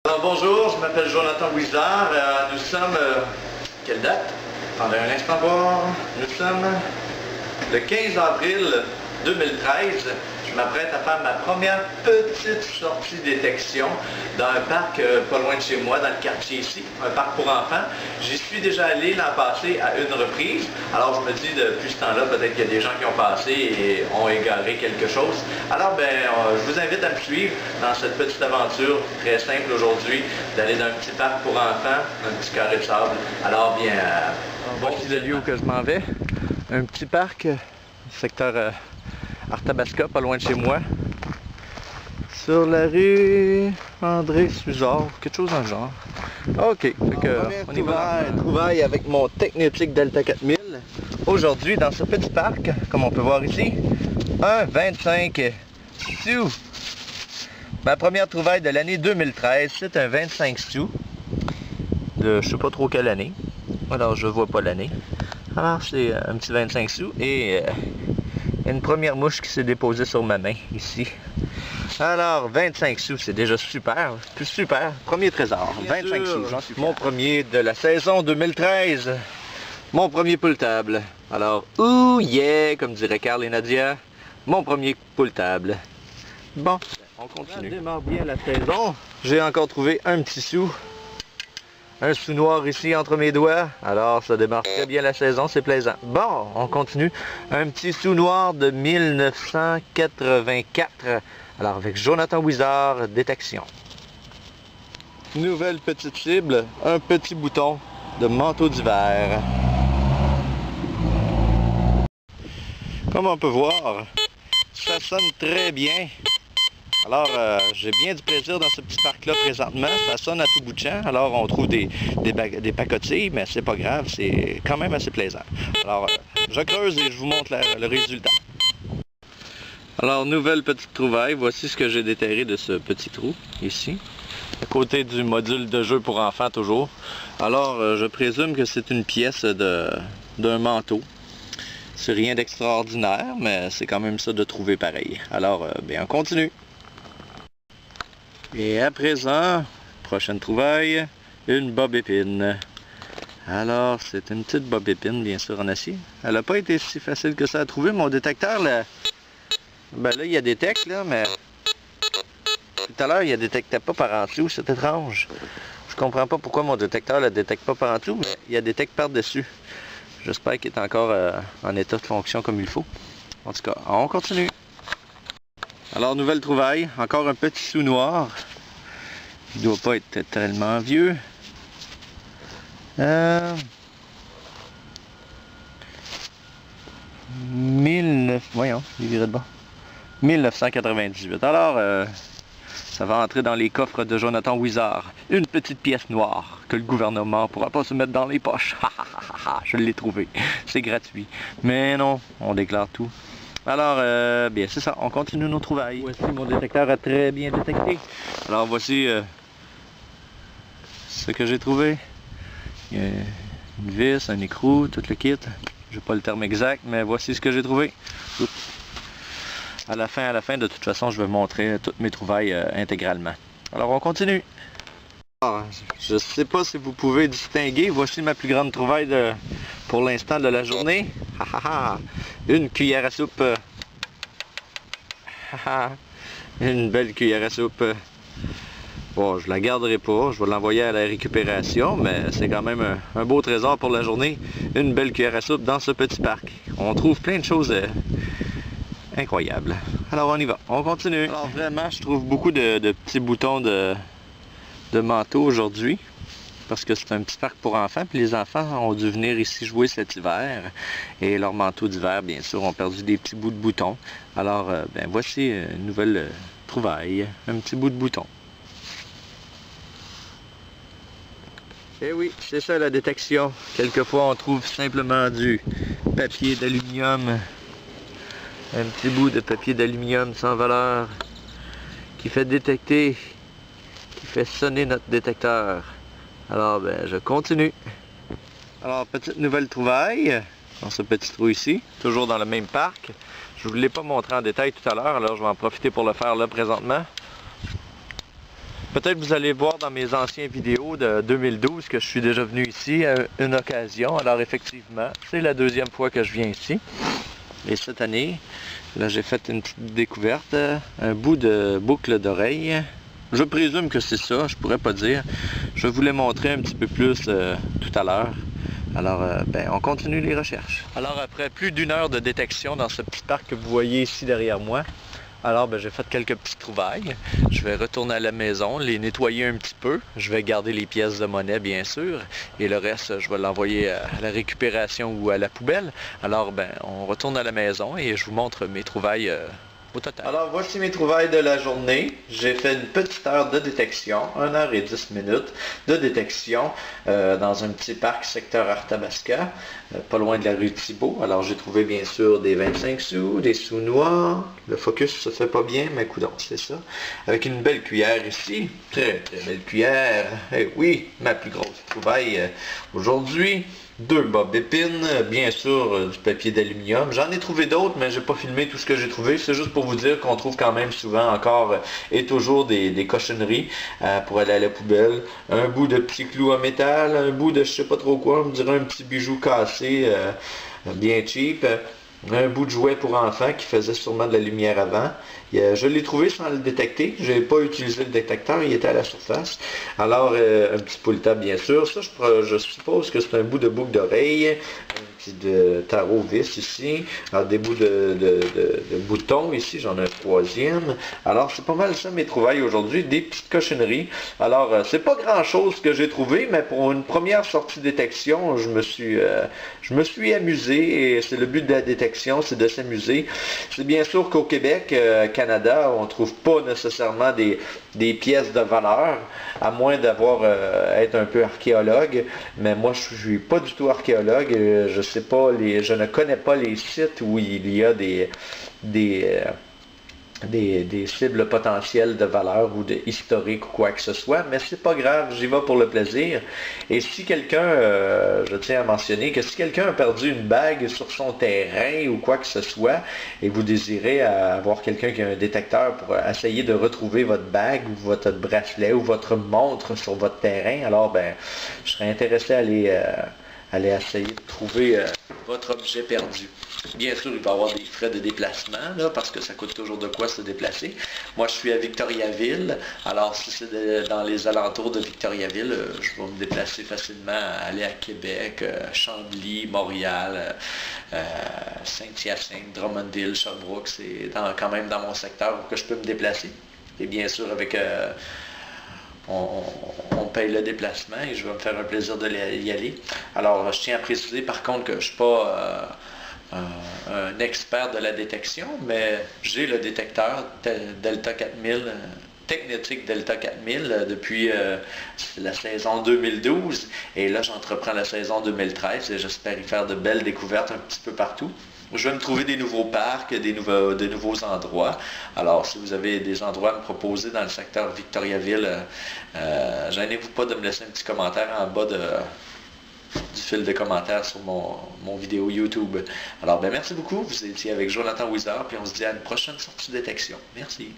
Alors bonjour, je m'appelle Jonathan Wizard. Nous sommes... quelle date? Attendez un instant voir. Nous sommes le 15 avril 2013. Je m'apprête à faire ma première petite sortie détection dans un parc pas loin de chez moi, dans le quartier ici, un parc pour enfants. J'y suis déjà allé l'an passé à une reprise. Alors je me dis depuis ce temps-là, peut-être qu'il y a des gens qui ont passé et ont égaré quelque chose. Alors je vous invite à me suivre dans cette petite aventure très simple aujourd'hui, d'aller d'un petit parc pour enfants, un petit carré de sable. Alors voici le lieu où je m'en vais. Un petit parc, secteur Arthabasca, pas loin de chez moi. Sur la rue André Suzard, quelque chose dans le genre. Ok, on y va. Trouvaille avec mon Technétique Delta 4000. Aujourd'hui, dans ce petit parc, comme on peut voir ici, un 25 sous. Ma première trouvaille de l'année 2013, c'est un 25 sous. De je sais pas trop quelle année. Alors, je vois pas l'année. Alors, c'est un petit 25 sous et... une première mouche qui s'est déposée sur ma main, ici. Alors, 25 sous, c'est déjà super. Plus super. Premier trésor, 25 sous, j'en suis fier. Mon premier de la saison 2013. Mon premier poule-table. Alors, ouh yeah, comme dirait Carl et Nadia. Mon premier poule-table. Bon, on continue. Ça démarre bien la saison. J'ai encore trouvé un petit sou. Un sou noir ici entre mes doigts. Alors, ça démarre très bien la saison, c'est plaisant. Bon, on continue. Un petit sou noir de 1984. Alors, avec Jonathan Wizard, détection. Nouvelle petite cible, un petit bouton de manteau d'hiver. Comme on peut voir, ça sonne très bien. Alors, j'ai bien du plaisir dans ce petit parc-là présentement. Ça sonne à tout bout de champ. Alors, on trouve des pacotilles, mais c'est pas grave. C'est quand même assez plaisant. Alors, je creuse et je vous montre le résultat. Alors, nouvelle petite trouvaille. Voici ce que j'ai déterré de ce petit trou, ici. À côté du module de jeu pour enfants, toujours. Alors, je présume que c'est une pièce d'un manteau. C'est rien d'extraordinaire, mais c'est quand même ça de trouver pareil. Alors, on continue. Et à présent, prochaine trouvaille, une bobépine. Alors, c'est une petite bobépine, bien sûr, en acier. Elle n'a pas été si facile que ça à trouver. Mon détecteur, là, là, il y a détecte, là, mais tout à l'heure, il ne détectait pas par en dessous. C'est étrange. Je comprends pas pourquoi mon détecteur ne le détecte pas par en dessous, mais il y a détecte par-dessus. J'espère qu'il est encore en état de fonction comme il faut. En tout cas, on continue. Alors, nouvelle trouvaille, encore un petit sou noir. Il ne doit pas être tellement vieux. Voyons, il virait de bas. 1998. Alors, ça va entrer dans les coffres de Jonathan Wizard. Une petite pièce noire que le gouvernement ne pourra pas se mettre dans les poches. Je l'ai trouvé. C'est gratuit. Mais non, on déclare tout. Alors, c'est ça, on continue nos trouvailles. Voici, mon détecteur a très bien détecté. Alors, voici ce que j'ai trouvé. Il y a une vis, un écrou, tout le kit. J'ai pas le terme exact, mais voici ce que j'ai trouvé. Oups. À la fin, de toute façon, je vais montrer toutes mes trouvailles intégralement. Alors, on continue. Alors, je ne sais pas si vous pouvez distinguer. Voici ma plus grande trouvaille pour l'instant de la journée. Une cuillère à soupe. Une belle cuillère à soupe. Bon, je la garderai pas. Je vais l'envoyer à la récupération, mais c'est quand même un beau trésor pour la journée. Une belle cuillère à soupe dans ce petit parc. On trouve plein de choses incroyables. Alors, on y va. On continue. Alors, vraiment, je trouve beaucoup de petits boutons de manteau aujourd'hui. Parce que c'est un petit parc pour enfants, puis les enfants ont dû venir ici jouer cet hiver. Et leurs manteaux d'hiver, bien sûr, ont perdu des petits bouts de boutons. Alors, voici une nouvelle trouvaille, un petit bout de bouton. Et oui, c'est ça la détection. Quelquefois, on trouve simplement du papier d'aluminium. Un petit bout de papier d'aluminium sans valeur qui fait détecter, qui fait sonner notre détecteur. Alors, je continue. Alors, petite nouvelle trouvaille dans ce petit trou ici, toujours dans le même parc. Je ne vous l'ai pas montré en détail tout à l'heure, alors je vais en profiter pour le faire là présentement. Peut-être vous allez voir dans mes anciennes vidéos de 2012 que je suis déjà venu ici à une occasion. Alors effectivement, c'est la deuxième fois que je viens ici. Et cette année, là j'ai fait une petite découverte, un bout de boucle d'oreille. Je présume que c'est ça, je pourrais pas dire. Je vais vous les montrer un petit peu plus tout à l'heure. Alors, on continue les recherches. Alors, après plus d'une heure de détection dans ce petit parc que vous voyez ici derrière moi, alors, j'ai fait quelques petites trouvailles. Je vais retourner à la maison, les nettoyer un petit peu. Je vais garder les pièces de monnaie, bien sûr. Et le reste, je vais l'envoyer à la récupération ou à la poubelle. Alors, on retourne à la maison et je vous montre mes trouvailles au total. Alors, voici mes trouvailles de la journée. J'ai fait une petite heure de détection, 1h10 de détection dans un petit parc secteur Arthabasca, pas loin de la rue Thibault. Alors, j'ai trouvé bien sûr des 25 sous, des sous noirs. Le focus se fait pas bien, mais coudonc, c'est ça. Avec une belle cuillère ici, très belle cuillère. Et oui, ma plus grosse trouvaille aujourd'hui. 2 bobs épines, bien sûr du papier d'aluminium. J'en ai trouvé d'autres, mais j'ai pas filmé tout ce que j'ai trouvé. C'est juste pour vous dire qu'on trouve quand même souvent encore et toujours des cochonneries pour aller à la poubelle. Un bout de petit clou en métal, un bout de je sais pas trop quoi, on me dirait un petit bijou cassé, bien cheap. Un bout de jouet pour enfants qui faisait sûrement de la lumière avant. Je l'ai trouvé sans le détecter. Je n'ai pas utilisé le détecteur, il était à la surface. Alors, un petit pull-tab bien sûr. Ça, je suppose que c'est un bout de boucle d'oreille. Un petit de tarot vis ici. Alors, des bouts de boutons ici. J'en ai un troisième. Alors, c'est pas mal ça mes trouvailles aujourd'hui. Des petites cochonneries. Alors, c'est pas grand-chose que j'ai trouvé, mais pour une première sortie de détection, je me suis amusé et c'est le but de la détection, c'est de s'amuser. C'est bien sûr qu'au Québec, Canada, on ne trouve pas nécessairement des pièces de valeur, à moins d'avoir être un peu archéologue. Mais moi, je ne suis pas du tout archéologue. Je ne connais pas les sites où il y a des cibles potentielles de valeur ou de historique ou quoi que ce soit, mais c'est pas grave, j'y vais pour le plaisir. Et si quelqu'un, je tiens à mentionner que si quelqu'un a perdu une bague sur son terrain ou quoi que ce soit, et vous désirez avoir quelqu'un qui a un détecteur pour essayer de retrouver votre bague ou votre bracelet ou votre montre sur votre terrain, alors je serais intéressé à aller essayer de trouver votre objet perdu. Bien sûr, il va y avoir des frais de déplacement, là, parce que ça coûte toujours de quoi se déplacer. Moi, je suis à Victoriaville, alors si c'est dans les alentours de Victoriaville, je vais me déplacer facilement, aller à Québec, Chambly, Montréal, Saint-Hyacinthe, Drummondville, Sherbrooke, c'est quand même dans mon secteur que je peux me déplacer. Et bien sûr, avec... on paye le déplacement et je vais me faire un plaisir de y aller. Alors, je tiens à préciser par contre que je ne suis pas un expert de la détection, mais j'ai le détecteur Delta 4000, Technetic Delta 4000 depuis la saison 2012 et là j'entreprends la saison 2013 et j'espère y faire de belles découvertes un petit peu partout. Je vais me trouver des nouveaux parcs, de nouveaux endroits. Alors, si vous avez des endroits à me proposer dans le secteur Victoriaville, gênez-vous pas de me laisser un petit commentaire en bas du fil de commentaires sur mon vidéo YouTube. Alors, merci beaucoup. Vous étiez avec Jonathan Wizard, puis on se dit à une prochaine sortie de détection. Merci.